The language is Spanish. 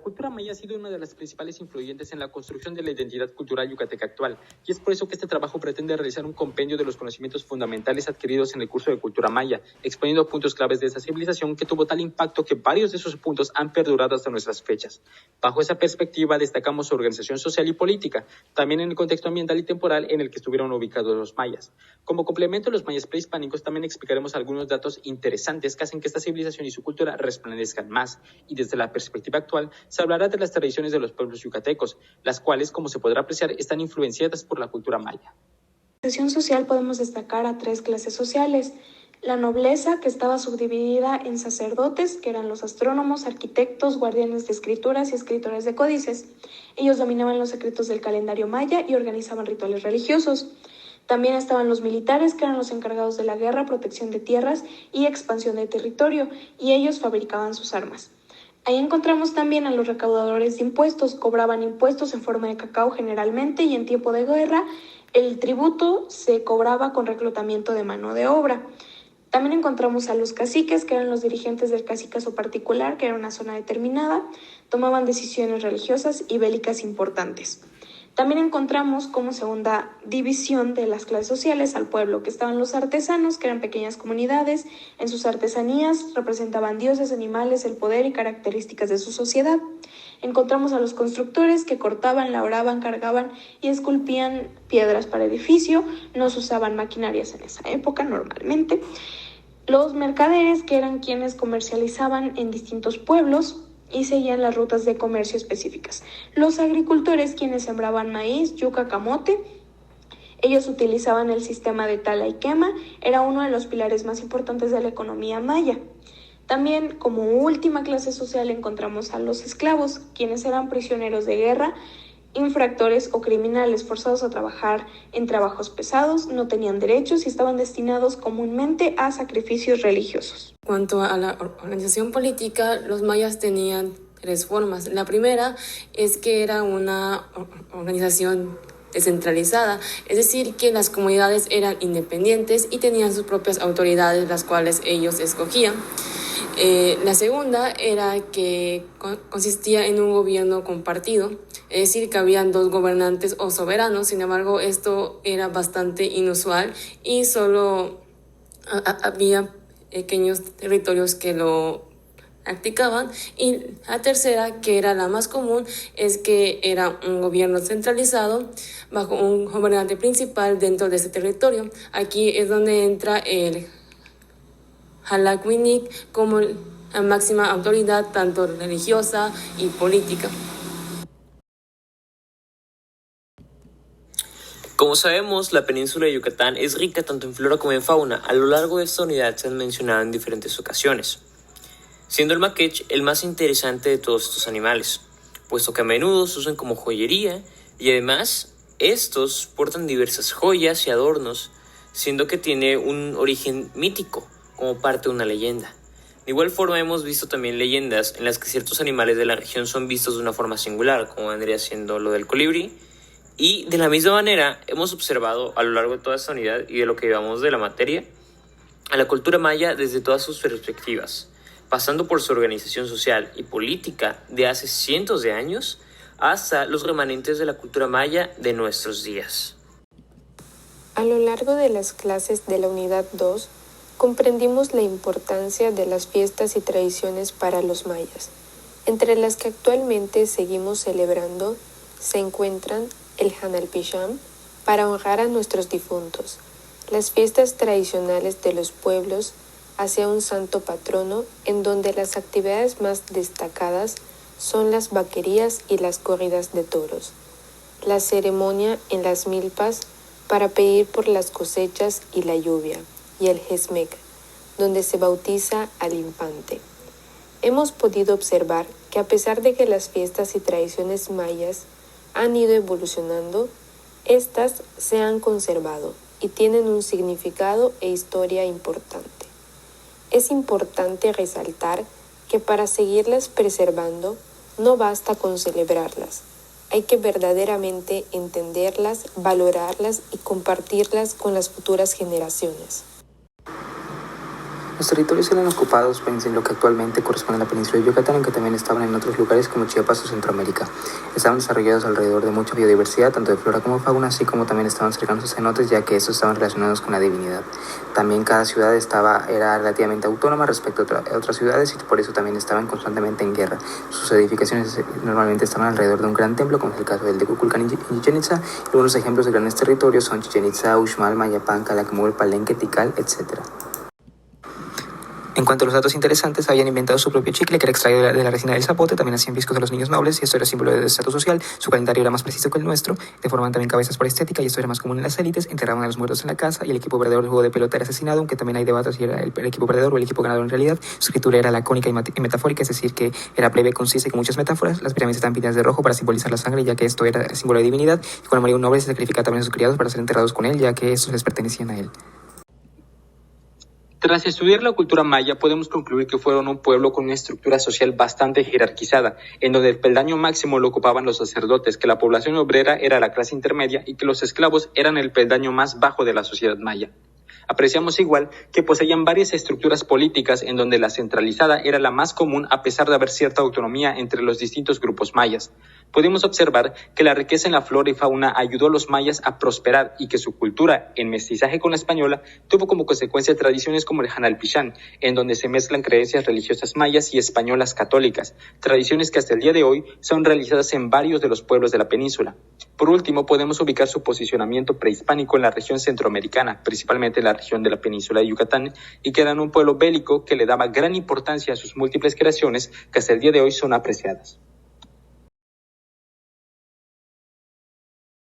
cultura maya ha sido una de las principales influyentes en la construcción de la identidad cultural yucateca actual, y es por eso que este trabajo pretende realizar un compendio de los conocimientos fundamentales adquiridos en el curso de cultura maya, exponiendo puntos claves de esta civilización que tuvo tal impacto que varios de esos puntos han perdurado hasta nuestras fechas. Bajo esa perspectiva destacamos su organización social y política, también en el contexto ambiental y temporal en el que estuvieron ubicados los mayas. Como complemento a los mayas prehispánicos, también explicaremos algunos datos interesantes que hacen que esta civilización y su cultura resplandezcan más, y desde la perspectiva actual se hablará de las tradiciones de los pueblos yucatecos, las cuales, como se podrá apreciar, están influenciadas por la cultura maya. En la organización social podemos destacar a 3 clases sociales: la nobleza, que estaba subdividida en sacerdotes, que eran los astrónomos, arquitectos, guardianes de escrituras y escritores de códices. Ellos dominaban los secretos del calendario maya y organizaban rituales religiosos. También estaban los militares, que eran los encargados de la guerra, protección de tierras y expansión de territorio, y ellos fabricaban sus armas. Ahí encontramos también a los recaudadores de impuestos. Cobraban impuestos en forma de cacao generalmente, y en tiempo de guerra el tributo se cobraba con reclutamiento de mano de obra. También encontramos a los caciques, que eran los dirigentes del cacicazo particular, que era una zona determinada, tomaban decisiones religiosas y bélicas importantes. También encontramos como segunda división de las clases sociales al pueblo, que estaban los artesanos, que eran pequeñas comunidades. En sus artesanías representaban dioses, animales, el poder y características de su sociedad. Encontramos a los constructores, que cortaban, labraban, cargaban y esculpían piedras para edificio. No se usaban maquinarias en esa época normalmente. Los mercaderes, que eran quienes comercializaban en distintos pueblos y seguían las rutas de comercio específicas. Los agricultores, quienes sembraban maíz, yuca, camote. Ellos utilizaban el sistema de tala y quema, era uno de los pilares más importantes de la economía maya. También, como última clase social, encontramos a los esclavos, quienes eran prisioneros de guerra, infractores o criminales forzados a trabajar en trabajos pesados, no tenían derechos y estaban destinados comúnmente a sacrificios religiosos. En cuanto a la organización política, los mayas tenían 3 formas. La primera es que era una organización descentralizada, es decir, que las comunidades eran independientes y tenían sus propias autoridades, las cuales ellos escogían. La segunda era que consistía en un gobierno compartido, es decir, que habían 2 gobernantes o soberanos. Sin embargo, esto era bastante inusual y solo había pequeños territorios que lo practicaban. Y la tercera, que era la más común, es que era un gobierno centralizado bajo un gobernante principal dentro de ese territorio. Aquí es donde entra el Xalakwinik como la máxima autoridad tanto religiosa y política. Como sabemos, la península de Yucatán es rica tanto en flora como en fauna. A lo largo de esta unidad se han mencionado en diferentes ocasiones, siendo el maquech el más interesante de todos estos animales, puesto que a menudo se usan como joyería y además estos portan diversas joyas y adornos, siendo que tiene un origen mítico como parte de una leyenda. De igual forma hemos visto también leyendas en las que ciertos animales de la región son vistos de una forma singular, como vendría siendo lo del colibrí. Y de la misma manera hemos observado a lo largo de toda esta unidad y de lo que llevamos de la materia a la cultura maya desde todas sus perspectivas, pasando por su organización social y política de hace cientos de años hasta los remanentes de la cultura maya de nuestros días. A lo largo de las clases de la unidad 2 comprendimos la importancia de las fiestas y tradiciones para los mayas. Entre las que actualmente seguimos celebrando se encuentran el Hanalpisham, para honrar a nuestros difuntos, las fiestas tradicionales de los pueblos hacia un santo patrono, en donde las actividades más destacadas son las vaquerías y las corridas de toros, la ceremonia en las milpas para pedir por las cosechas y la lluvia, y el Jesmec, donde se bautiza al infante. Hemos podido observar que a pesar de que las fiestas y tradiciones mayas han ido evolucionando, estas se han conservado y tienen un significado e historia importante. Es importante resaltar que para seguirlas preservando no basta con celebrarlas, hay que verdaderamente entenderlas, valorarlas y compartirlas con las futuras generaciones. Los territorios eran ocupados en lo que actualmente corresponde a la península de Yucatán, aunque también estaban en otros lugares como Chiapas o Centroamérica. Estaban desarrollados alrededor de mucha biodiversidad, tanto de flora como fauna, así como también estaban cercanos a cenotes, ya que estos estaban relacionados con la divinidad. También cada ciudad era relativamente autónoma respecto a otras ciudades y por eso también estaban constantemente en guerra. Sus edificaciones normalmente estaban alrededor de un gran templo, como es el caso del de Kukulcán y Chichén Itzá. Algunos ejemplos de grandes territorios son Chichén Itzá, Uxmal, Mayapán, Calakmul, Palenque, Tikal, etc. En cuanto a los datos interesantes, habían inventado su propio chicle que era extraído de la resina del zapote, también hacían viscos a los niños nobles y esto era símbolo de estatus social. Su calendario era más preciso que el nuestro, deformaban también cabezas por estética y esto era más común en las élites, enterraban a los muertos en la casa y el equipo perdedor del juego de pelota era asesinado, aunque también hay debates si era el equipo perdedor o el equipo ganador en realidad. Su escritura era lacónica y metafórica, es decir, que era breve, concisa y con muchas metáforas. Las pirámides estaban pintadas de rojo para simbolizar la sangre, ya que esto era símbolo de divinidad, y cuando moría un noble se sacrificaba también a sus criados para ser enterrados con él, ya que estos les pertenecían a él. Tras estudiar la cultura maya, podemos concluir que fueron un pueblo con una estructura social bastante jerarquizada, en donde el peldaño máximo lo ocupaban los sacerdotes, que la población obrera era la clase intermedia y que los esclavos eran el peldaño más bajo de la sociedad maya. Apreciamos igual que poseían varias estructuras políticas en donde la centralizada era la más común a pesar de haber cierta autonomía entre los distintos grupos mayas. Podemos observar que la riqueza en la flora y fauna ayudó a los mayas a prosperar y que su cultura, en mestizaje con la española, tuvo como consecuencia tradiciones como el Hanalpichán, en donde se mezclan creencias religiosas mayas y españolas católicas, tradiciones que hasta el día de hoy son realizadas en varios de los pueblos de la península. Por último, podemos ubicar su posicionamiento prehispánico en la región centroamericana, principalmente en la región de la península de Yucatán, y que eran un pueblo bélico que le daba gran importancia a sus múltiples creaciones que hasta el día de hoy son apreciadas.